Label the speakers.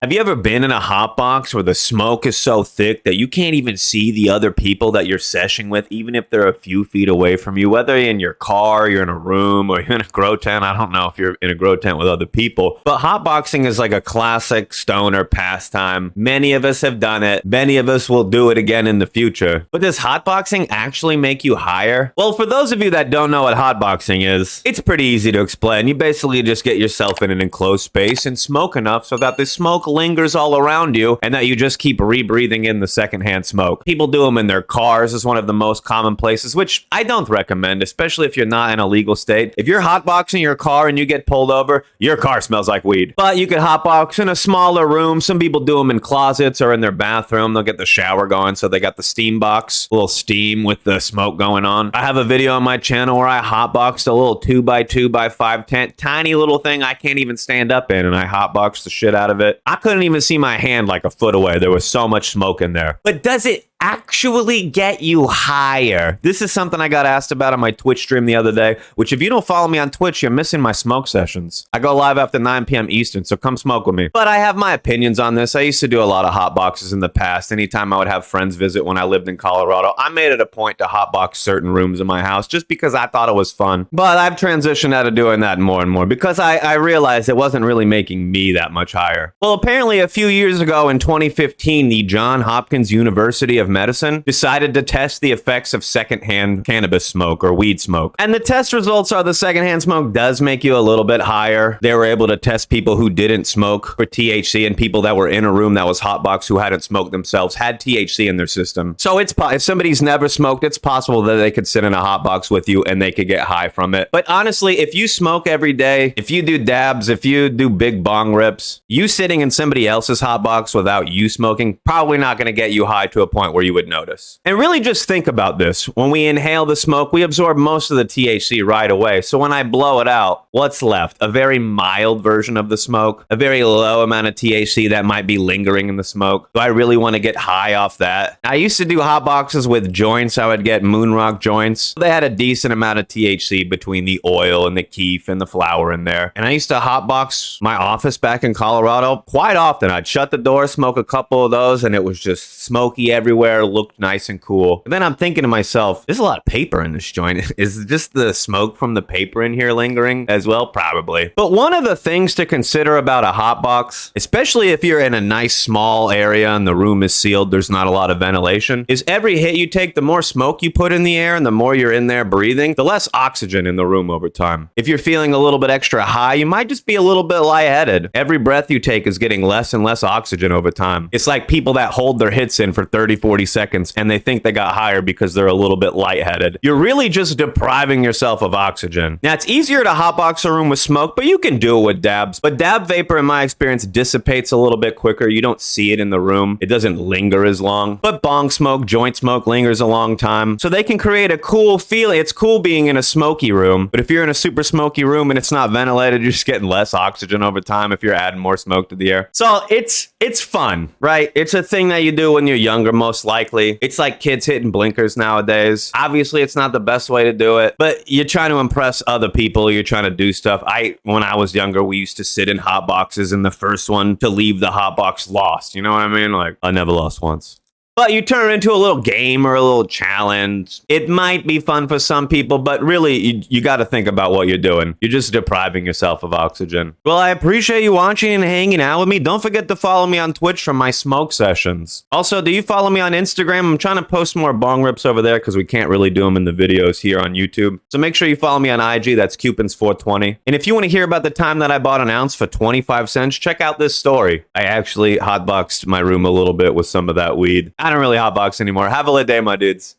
Speaker 1: Have you ever been in a hot box where the smoke is so thick that you can't even see the other people that you're seshing with, even if they're a few feet away from you? Whether you're in your car, you're in a room, or you're in a grow tent. I don't know if you're in a grow tent with other people. But hotboxing is like a classic stoner pastime. Many of us have done it. Many of us will do it again in the future. But does hotboxing actually make you higher? Well, for those of you that don't know what hotboxing is, it's pretty easy to explain. You basically just get yourself in an enclosed space and smoke enough so that the smoke lingers all around you and that you just keep rebreathing in the secondhand smoke. People do them in their cars is one of the most common places, which I don't recommend, especially if you're not in a legal state. If you're hotboxing your car and you get pulled over, your car smells like weed. But you could hotbox in a smaller room. Some people do them in closets or in their bathroom. They'll get the shower going, so they got the steam box, a little steam with the smoke going on. I have a video on my channel where I hotboxed a little 2x2x5 tent, tiny little thing I can't even stand up in, and I hotboxed the shit out of it. I couldn't even see my hand like a foot away. There was so much smoke in there. But does it actually get you higher? This is something I got asked about on my Twitch stream the other day, which if you don't follow me on Twitch, you're missing my smoke sessions. I go live after 9 p.m. Eastern, so come smoke with me. But I have my opinions on this. I used to do a lot of hotboxes in the past. Anytime I would have friends visit when I lived in Colorado, I made it a point to hotbox certain rooms in my house just because I thought it was fun. But I've transitioned out of doing that more and more because I realized it wasn't really making me that much higher. Well, apparently a few years ago in 2015, the Johns Hopkins University of Medicine decided to test the effects of secondhand cannabis smoke or weed smoke. And the test results are the secondhand smoke does make you a little bit higher. They were able to test people who didn't smoke for THC, and people that were in a room that was hotbox who hadn't smoked themselves had THC in their system. So if somebody's never smoked, it's possible that they could sit in a hotbox with you and they could get high from it. But honestly, if you smoke every day, if you do dabs, if you do big bong rips, you sitting in somebody else's hotbox without you smoking, probably not going to get you high to a point where you would notice. And really just think about this. When we inhale the smoke, we absorb most of the THC right away. So when I blow it out, what's left? A very mild version of the smoke, a very low amount of THC that might be lingering in the smoke. Do I really want to get high off that? I used to do hot boxes with joints. I would get Moonrock joints. They had a decent amount of THC between the oil and the keef and the flower in there. And I used to hotbox my office back in Colorado quite often. I'd shut the door, smoke a couple of those, and it was just smoky everywhere, looked nice and cool. And then I'm thinking to myself, there's a lot of paper in this joint. Is just the smoke from the paper in here lingering as well? Probably. But one of the things to consider about a hotbox, especially if you're in a nice small area and the room is sealed, there's not a lot of ventilation, is every hit you take, the more smoke you put in the air and the more you're in there breathing, the less oxygen in the room over time. If you're feeling a little bit extra high, you might just be a little bit lightheaded. Every breath you take is getting less and less oxygen over time. It's like people that hold their hits in for 30, 40 seconds and they think they got higher because they're a little bit lightheaded. You're really just depriving yourself of oxygen. Now, it's easier to hotbox a room with smoke, but you can do it with dabs. But dab vapor, in my experience, dissipates a little bit quicker. You don't see it in the room. It doesn't linger as long. But bong smoke, joint smoke lingers a long time. So they can create a cool feeling. It's cool being in a smoky room, but if you're in a super smoky room and it's not ventilated, you're just getting less oxygen over time if you're adding more smoke to the air. So it's fun, right? It's a thing that you do when you're younger, most likely. It's like kids hitting blinkers nowadays. Obviously, it's not the best way to do it, but you're trying to impress other people. You're trying to do stuff. When I was younger, we used to sit in hot boxes, and the first one to leave the hot box lost. You know what I mean? Like, I never lost once. But you turn it into a little game or a little challenge. It might be fun for some people, but really, you got to think about what you're doing. You're just depriving yourself of oxygen. Well, I appreciate you watching and hanging out with me. Don't forget to follow me on Twitch for my smoke sessions. Also, do you follow me on Instagram? I'm trying to post more bong rips over there because we can't really do them in the videos here on YouTube. So make sure you follow me on IG. That's Cewpins420. And if you want to hear about the time that I bought an ounce for 25 cents, check out this story. I actually hotboxed my room a little bit with some of that weed. I don't really hotbox anymore. Have a lit day, my dudes.